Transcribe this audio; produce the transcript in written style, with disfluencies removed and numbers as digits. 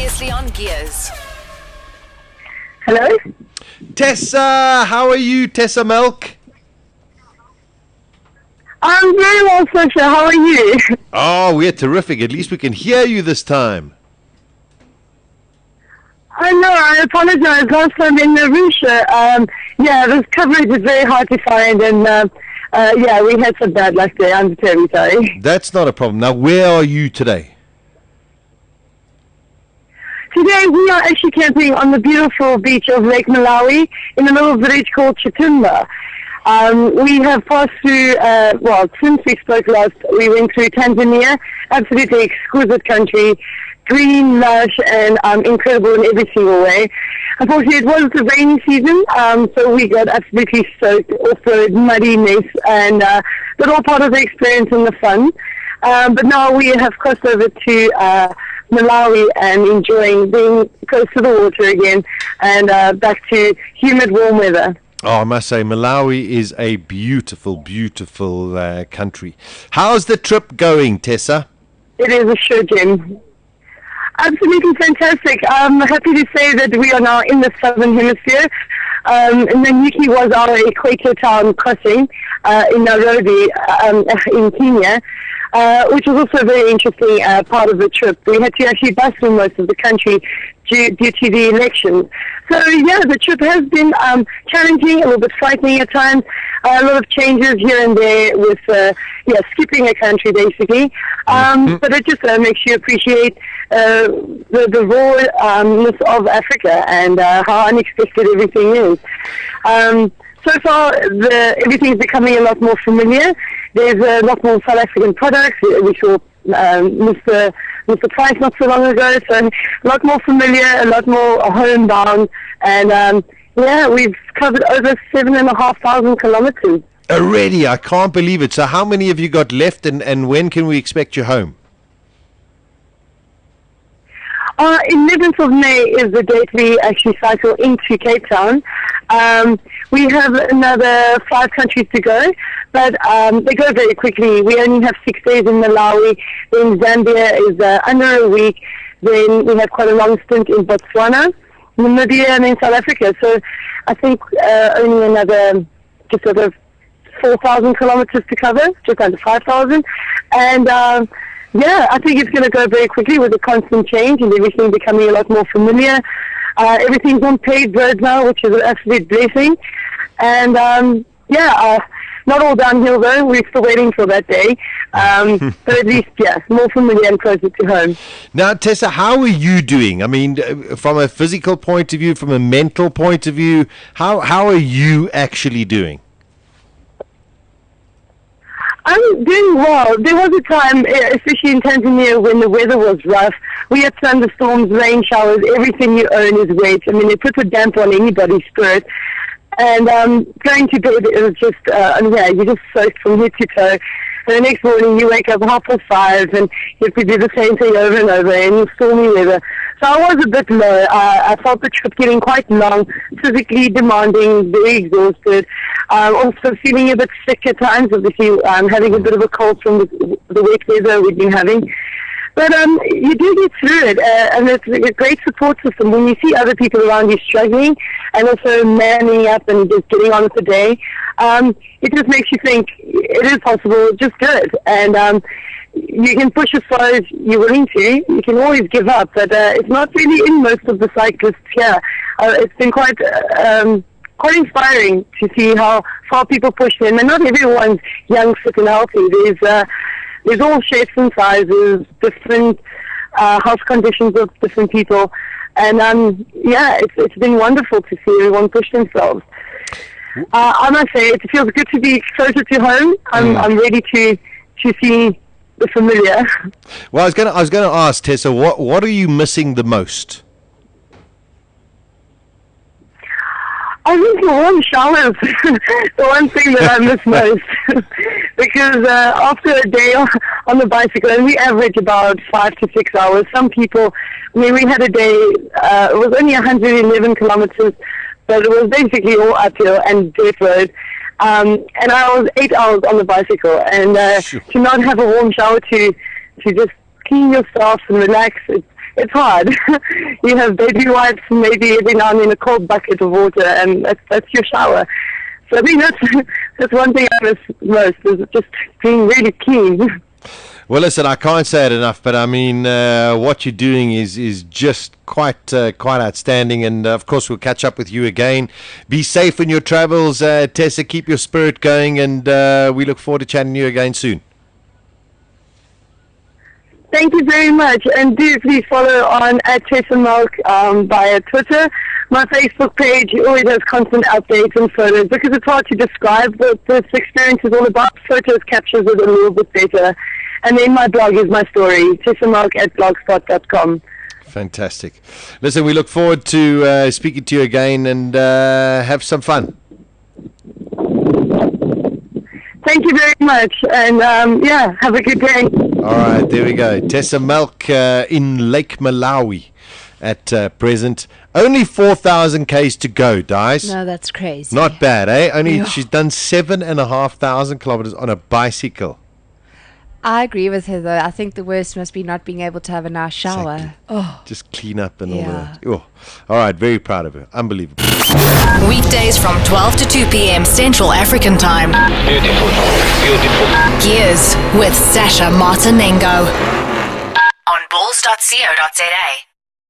Previously on Gears. Hello? Tessa, how are you, Tessa Melck? I'm very well, Sasha. How are you? Oh, we're terrific. At least we can hear you this time. I know, I apologize. Last time in Arusha, this coverage is very hard to find, and we had some bad luck there. I'm terribly sorry. That's not a problem. Now, where are you today? Today we are actually camping on the beautiful beach of Lake Malawi in a little village called Chitumba. We have passed through, since we spoke last, we went through Tanzania, absolutely exquisite country, green, lush, and incredible in every single way. Unfortunately, it was the rainy season, so we got absolutely soaked, also muddy mess, and but all part of the experience and the fun. But now we have crossed over to Malawi and enjoying being close to the water again and back to humid, warm weather. Oh, I must say, Malawi is a beautiful, beautiful country. How's the trip going, Tessa? It is a sure gem. Absolutely fantastic. I'm happy to say that we are now in the southern hemisphere. Nanyuki was our equator town crossing in Nairobi in Kenya. Which was also a very interesting part of the trip. We had to actually bus through most of the country due to the elections. So, the trip has been challenging, a little bit frightening at times, a lot of changes here and there with, skipping a country, basically. But it just makes you appreciate the rawness of Africa and how unexpected everything is. So far, everything's becoming a lot more familiar. There's a lot more South African products. We saw Mr. Price not so long ago, so a lot more familiar, a lot more homebound, and we've covered over 7,500 kilometers. Already, I can't believe it. So how many have you got left, and when can we expect you home? 11th of May is the date we actually cycle into Cape Town. We have another 5 countries to go, but they go very quickly. We only have 6 days in Malawi. Then Zambia is under a week. Then we have quite a long stint in Botswana, Namibia, and then South Africa. So I think only another just over 4,000 kilometers to cover, just under 5,000. And I think it's going to go very quickly with the constant change and everything becoming a lot more familiar. Everything's on paved roads now, which is an absolute blessing. And, not all downhill though. We're still waiting for that day. But at least, more familiar and closer to home. Now, Tessa, how are you doing? I mean, from a physical point of view, from a mental point of view, how are you actually doing? I'm doing well. There was a time, especially in Tanzania, when the weather was rough. We had thunderstorms, rain showers, everything you own is wet. I mean, it puts a damp on anybody's spirit. And going to bed, it was just, you're just soaked from head to toe. And the next morning, you wake up 5:30, and you have to do the same thing over and over, and it's stormy weather. So I was a bit low. I felt the trip getting quite long, physically demanding, very exhausted. Also feeling a bit sick at times, obviously having a bit of a cold from the wet weather we've been having. But you do get through it, and it's a great support system. When you see other people around you struggling and also manning up and just getting on with the day, it just makes you think it is possible, just do it. And you can push as far as you're willing to. You can always give up, but it's not really in most of the cyclists here. It's been quite inspiring to see how far people push them, and not everyone's young, fit and healthy. There's all shapes and sizes, different health conditions of different people, and it's been wonderful to see everyone push themselves. I must say, it feels good to be closer to home. I'm ready to see the familiar. Well, I was going to ask Tessa, what are you missing the most? I think the warm showers, the one thing that I miss most. Because after a day on the bicycle, and we average about 5 to 6 hours, some people, we had a day, it was only 111 kilometers, but it was basically all uphill and dirt road. And I was 8 hours on the bicycle, and to not have a warm shower to just clean yourself and relax, it's hard. You have baby wipes, maybe every now and then a cold bucket of water, and that's your shower. So I think that's one thing I miss most, is just being really clean. Well, listen, I can't say it enough, but I mean, what you're doing is just quite outstanding. And of course, we'll catch up with you again. Be safe in your travels, Tessa. Keep your spirit going, and we look forward to chatting to you again soon. Thank you very much, and do please follow on at Tessa Melck via Twitter. My Facebook page always has constant updates and photos, because it's hard to describe what this experience is all about. Photos captures it a little bit better. And then my blog is my story, TessaMelck@blogspot.com. Fantastic. Listen, we look forward to speaking to you again, and have some fun. Thank you very much, and have a good day. All right, there we go. Tessa Melck in Lake Malawi at present. Only 4,000 Ks to go, guys. No, that's crazy. Not bad, eh? She's done 7,500 kilometers on a bicycle. I agree with her, though. I think the worst must be not being able to have a nice shower. Exactly. Oh, Just clean up and all Yeah. that. Oh. All right, very proud of her. Unbelievable. Weekdays from 12 to 2 p.m. Central African Time. Beautiful, beautiful. Gears with Sasha Martinengo on balls.co.za.